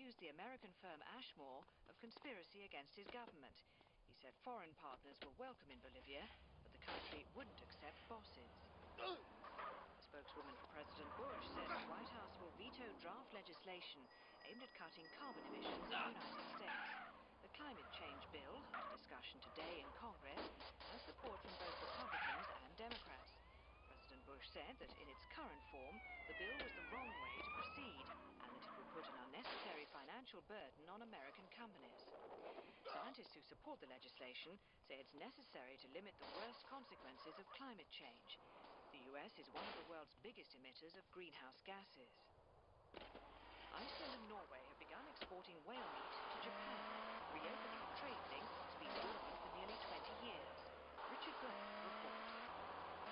accused the American firm Ashmore of conspiracy against his government. He said foreign partners were welcome in Bolivia, but the country wouldn't accept bosses. A spokeswoman for President Bush said the White House will veto draft legislation aimed at cutting carbon emissions in the United States. The climate change bill, under discussion today in Congress, has support from both Republicans and Democrats. President Bush said that in its current form, the bill was the wrong way to proceed and that it would put an unnecessary financial burden on American companies. Scientists who support the legislation say it's necessary to limit the worst consequences of climate change. The US is one of the world's biggest emitters of greenhouse gases. Iceland and Norway have begun exporting whale meat to Japan, reopening a trade link that's been dormant for nearly 20 years. Richard Graham reports.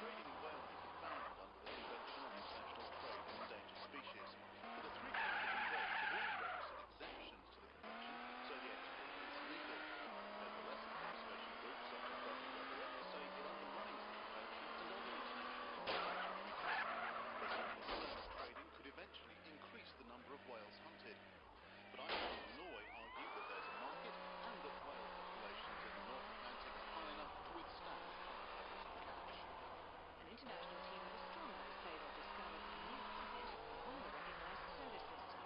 Trading in whale meat is banned under the Convention on International Trade in Endangered Species. But the three countries involved have all registered exemptions to the convention, so the export is legal. Nevertheless, conservation groups such as WWF say it undermines the convention and other international conventions. They say this trading could eventually increase the number of whales hunted. But Iceland and Norway argue that there's a market and that whale populations in the North Atlantic are high enough to withstand current levels of catch. An international team of astronomers say they've discovered a new planet on the recognized solar system.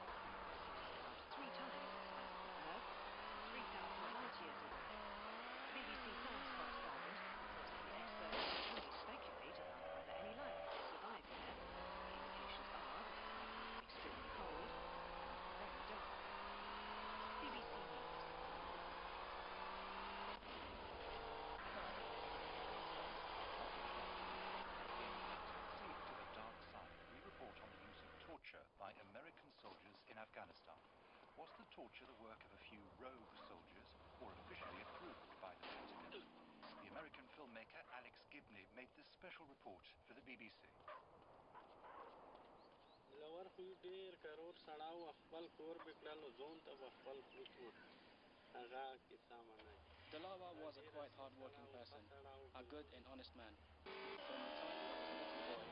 It's about 3 times the size of the Earth, 3,000 light years away. The BBC science correspondent says that the experts can only speculate about whether any life will survive here. The indications are that it will be extremely cold and very dark. BBC News. On the use of torture by American soldiers in Afghanistan. Was the torture the work of a few rogue soldiers or officially approved by the Pentagon? The American filmmaker Alex Gibney made this special report for the BBC. Dilawa was a quite hard-working person, a good and honest man. From the time he was a little boy,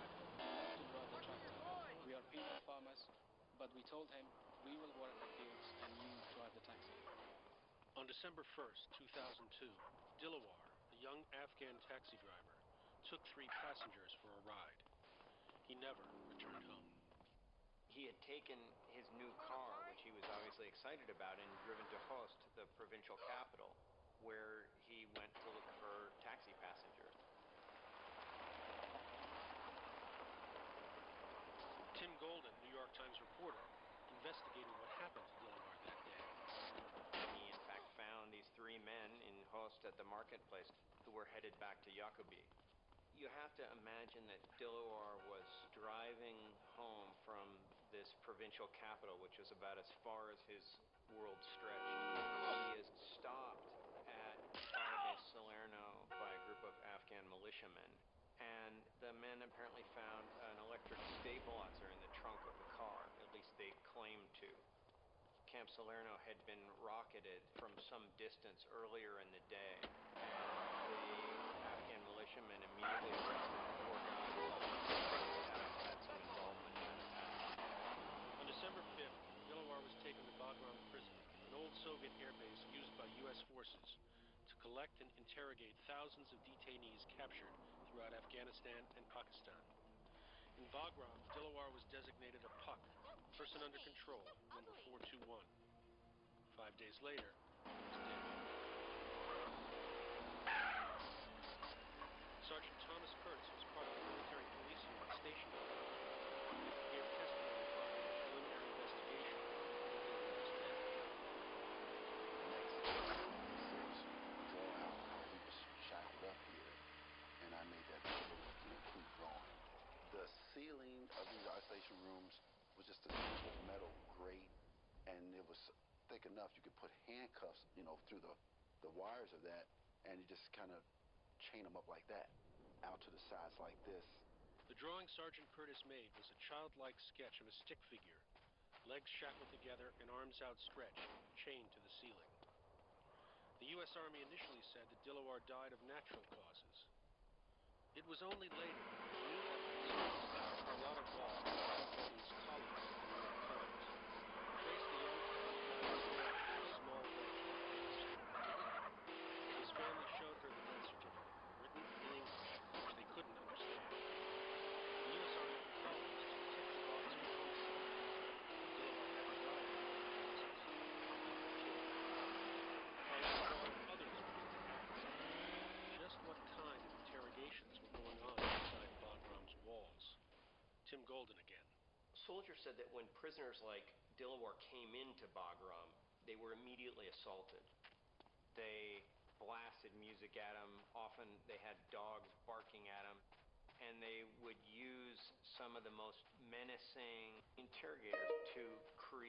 he loved to drive the tractor. We are peanut farmers, but we told him we will work the fields and you drive the taxi. On December 1st, 2002, Dilawar, a young Afghan taxi driver, took 3 passengers for a ride. He never returned home. He had taken his new car, which he was obviously excited about, and driven to Khost, the provincial capital, where he went to look for taxi passengers. Tim Golden, New York Times reporter, investigated what happened to Dilawar that day. He, in fact, found these 3 men in Khost at the marketplace who were headed back to Yawannadie. You have to imagine that Dilawar was driving home from this provincial capital, which was about as far as his world stretched. He is stopped at Fire Base Salerno by a group of Afghan militiamen. And the men apparently found an electric stabilizer in the trunk of the car, at least they claimed to. Camp Salerno had been rocketed from some distance earlier in the day, and the Afghan militiamen immediately arrested the 4 guys who had some involvement in that attack. On December 5th, Dilawar was taken to Bagram Prison, an old Soviet airbase used by U.S. forces to collect and interrogate thousands of detainees captured throughout Afghanistan and Pakistan. In Bagram, Dilawar was designated a Phuck, person under control, number 421. 5 days later, he was dead. Sergeant Thomas Kurtz was part of the military police unit stationed in Bagram. He gave testimony following a preliminary investigation into his death. Shackled up here, and I made that complete drawing. The ceiling of these isolation rooms was just a simple metal grate, and it was thick enough you could put handcuffs, through the wires of that, and you just kind of chain them up like that, out to the sides like this. The drawing Sergeant Curtis made was a childlike sketch of a stick figure, legs shackled together and arms outstretched, chained to the ceiling. The U.S. Army initially said that Dilawar died of natural causes. It was only later that new evidence about a lot of Golden's colleagues at the New York Times traced the young fellow golden again. Soldiers said that when prisoners like Dilawar came into Bagram, they were immediately assaulted. They blasted music at them. Often they had dogs barking at them. And they would use some of the most menacing interrogators to create